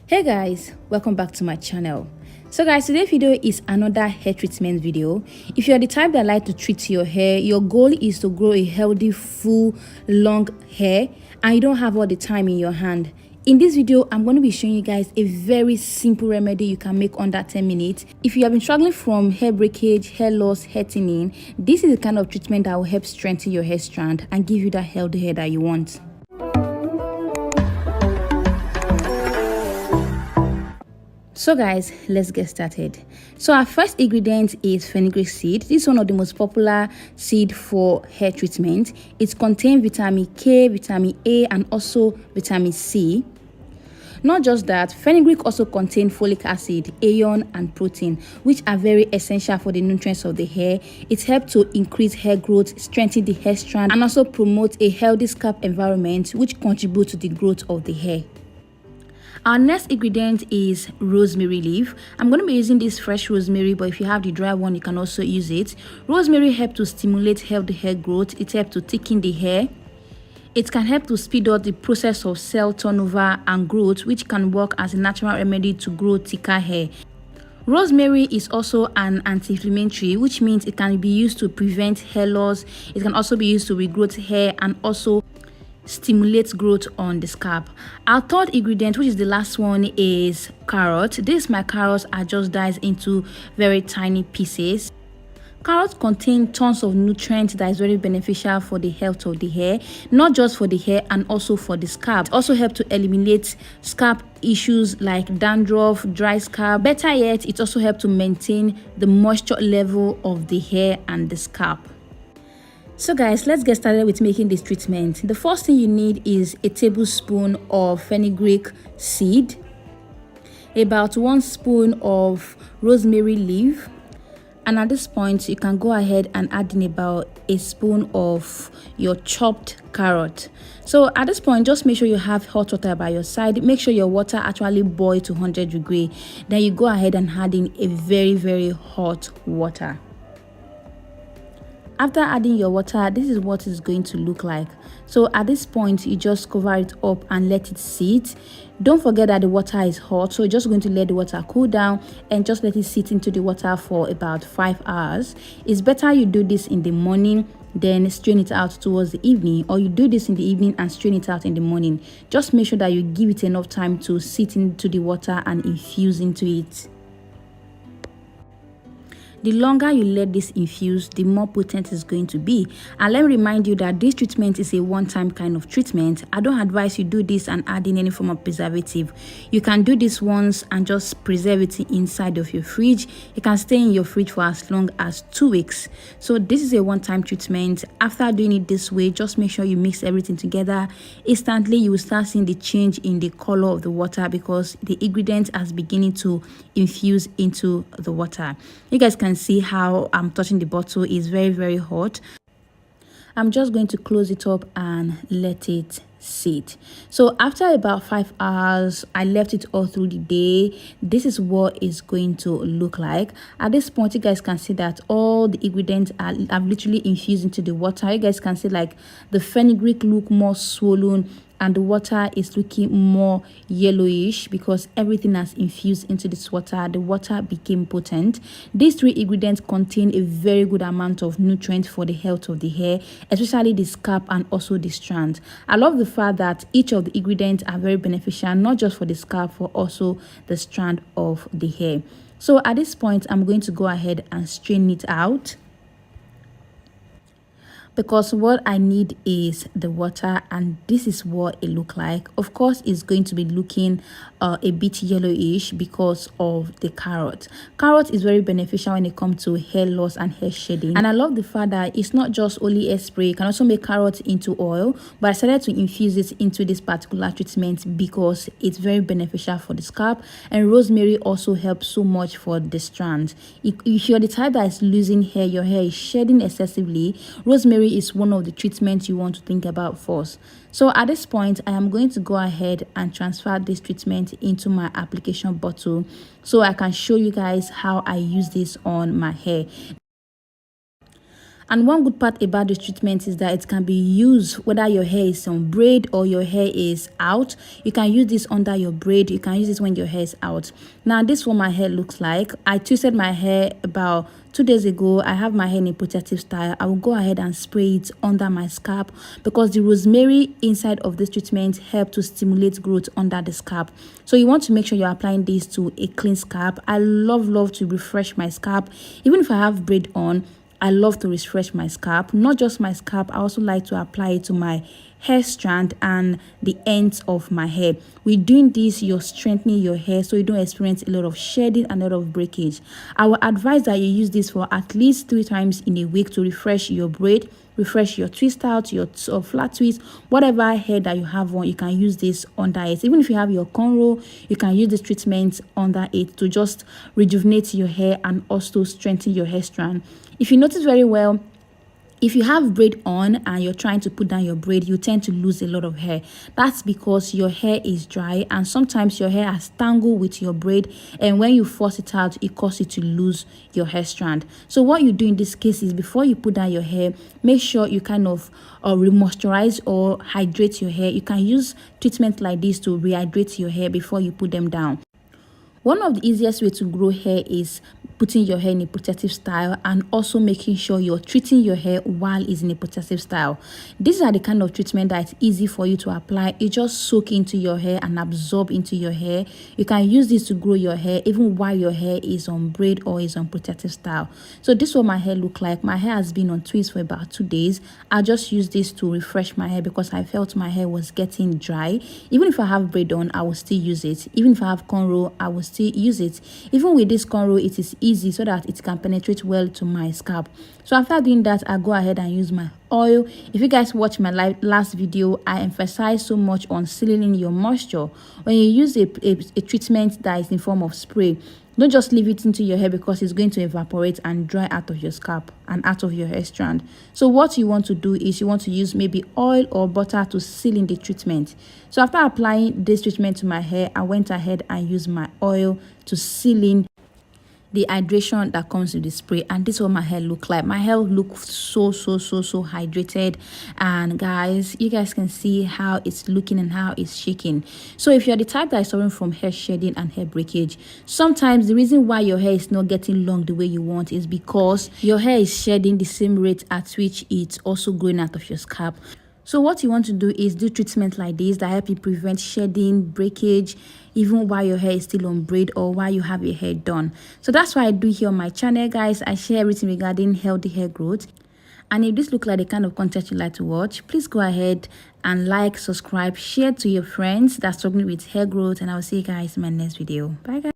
Hey guys, welcome back to my channel. So guys, today's video is another hair treatment video. If you're the type that like to treat your hair, your goal is to grow a healthy, full, long hair, and you don't have all the time in your hand. In this video, I'm going to be showing you guys a very simple remedy you can make under 10 minutes. If you have been struggling from hair breakage, hair loss, hair thinning, this is the kind of treatment that will help strengthen your hair strand and give you that healthy hair that you want. So guys, let's get started. So our first ingredient is fenugreek seed. This is one of the most popular seed for hair treatment. It contains vitamin K, vitamin A, and also vitamin C. Not just that, fenugreek also contains folic acid, iron, and protein, which are very essential for the nutrients of the hair. It helps to increase hair growth, strengthen the hair strand, and also promote a healthy scalp environment, which contributes to the growth of the hair. Our next ingredient is rosemary leaf. I'm going to be using this fresh rosemary, but if you have the dry one, you can also use it. Rosemary helps to stimulate healthy hair growth. It helps to thicken the hair. It can help to speed up the process of cell turnover and growth, which can work as a natural remedy to grow thicker hair. Rosemary is also an anti-inflammatory, which means it can be used to prevent hair loss. It can also be used to regrow hair and also stimulates growth on the scalp. Our third ingredient, which is the last one, is carrot. My carrots are just diced into very tiny pieces. Carrots contain tons of nutrients that is very beneficial for the health of the hair, not just for the hair and also for the scalp. It also helps to eliminate scalp issues like dandruff, dry scalp. Better yet, it also helps to maintain the moisture level of the hair and the scalp. So guys, let's get started with making this treatment. The first thing you need is a tablespoon of fenugreek seed, about 1 spoon of rosemary leaf, and at this point you can go ahead and add in about a spoon of your chopped carrot. So at this point, just make sure you have hot water by your side. Make sure your water actually boils to 100 degrees. Then you go ahead and add in a very hot water. After adding your water, this is what it's going to look like. So at this point, you just cover it up and let it sit. Don't forget that the water is hot, so you're just going to let the water cool down and just let it sit into the water for about 5 hours. It's better you do this in the morning, then strain it out towards the evening, or you do this in the evening and strain it out in the morning. Just make sure that you give it enough time to sit into the water and infuse into it. The longer you let this infuse, the more potent it's going to be. And let me remind you that this treatment is a one-time kind of treatment. I don't advise you do this and add in any form of preservative. You can do this once and just preserve it inside of your fridge. It can stay in your fridge for as long as 2 weeks. So this is a one-time treatment. After doing it this way, just make sure you mix everything together. Instantly, you will start seeing the change in the color of the water because the ingredients are beginning to infuse into the water. You guys can see how I'm touching the bottle is very hot. I'm just going to close it up and let it sit. So after about 5 hours, I left it all through the day. This is what it's going to look like. At this point, you guys can see that all the ingredients are literally infused into the water. You guys can see like the fenugreek look more swollen and the water is looking more yellowish because everything has infused into this water. The water became potent. These 3 ingredients contain a very good amount of nutrients for the health of the hair, especially the scalp and also the strand. I love the fact that each of the ingredients are very beneficial, not just for the scalp, but also the strand of the hair. So at this point, I'm going to go ahead and strain it out, because what I need is the water, and this is what it look like. Of course, it's going to be looking a bit yellowish because of the carrot. Carrot is very beneficial when it comes to hair loss and hair shedding, and I love the fact that it's not just only a spray. You can also make carrot into oil, but I decided to infuse it into this particular treatment because it's very beneficial for the scalp, and rosemary also helps so much for the strands. If you're the type that is losing hair, your hair is shedding excessively, rosemary is one of the treatments you want to think about first. So at this point, I am going to go ahead and transfer this treatment into my application bottle so I can show you guys how I use this on my hair. And one good part about this treatment is that it can be used whether your hair is on braid or your hair is out. You can use this under your braid. You can use this when your hair is out. Now, this is what my hair looks like. I twisted my hair about 2 days ago. I have my hair in a protective style. I will go ahead and spray it under my scalp because the rosemary inside of this treatment helps to stimulate growth under the scalp. So you want to make sure you're applying this to a clean scalp. I love to refresh my scalp. Even if I have braid on, I love to refresh my scalp. Not just my scalp, I also like to apply it to my hair strand and the ends of my hair. With doing this, you're strengthening your hair so you don't experience a lot of shedding and a lot of breakage. I would advise that you use this for at least 3 times in a week to refresh your braid, refresh your twist out, your flat twist, whatever hair that you have on. You can use this under it. Even if you have your cornrow, you can use this treatment under it to just rejuvenate your hair and also strengthen your hair strand. If you notice very well, if you have braid on and you're trying to put down your braid, you tend to lose a lot of hair. That's because your hair is dry and sometimes your hair has tangled with your braid, and when you force it out, it causes you to lose your hair strand. So what you do in this case is before you put down your hair, make sure you kind of re-moisturize or hydrate your hair. You can use treatment like this to rehydrate your hair before you put them down. One of the easiest way to grow hair is putting your hair in a protective style and also making sure you're treating your hair while it's in a protective style. These are the kind of treatment that it's easy for you to apply. It just soak into your hair and absorb into your hair. You can use this to grow your hair even while your hair is on braid or is on protective style. So this is what my hair look like. My hair has been on twist for about 2 days. I just use this to refresh my hair because I felt my hair was getting dry. Even if I have braid on, I will still use it. Even if I have cornrow, I will still use it. Even with this cornrow, it is easy so that it can penetrate well to my scalp. So after doing that, I go ahead and use my oil. If you guys watch my last video, I emphasize so much on sealing in your moisture. When you use a treatment that is in form of spray, don't just leave it into your hair because it's going to evaporate and dry out of your scalp and out of your hair strand. So what you want to do is you want to use maybe oil or butter to seal in the treatment. So after applying this treatment to my hair, I went ahead and used my oil to seal in the hydration that comes with the spray, and this is what my hair look like. My hair looks so hydrated, and guys, you guys can see how it's looking and how it's shaking. So if you're the type that is suffering from hair shedding and hair breakage, sometimes the reason why your hair is not getting long the way you want is because your hair is shedding the same rate at which it's also growing out of your scalp. So what you want to do is do treatment like this that help you prevent shedding, breakage, even while your hair is still on braid or while you have your hair done. So that's why I do here on my channel, guys. I share everything regarding healthy hair growth. And if this looks like the kind of content you like to watch, please go ahead and like, subscribe, share to your friends that's struggling with hair growth. And I will see you guys in my next video. Bye, guys.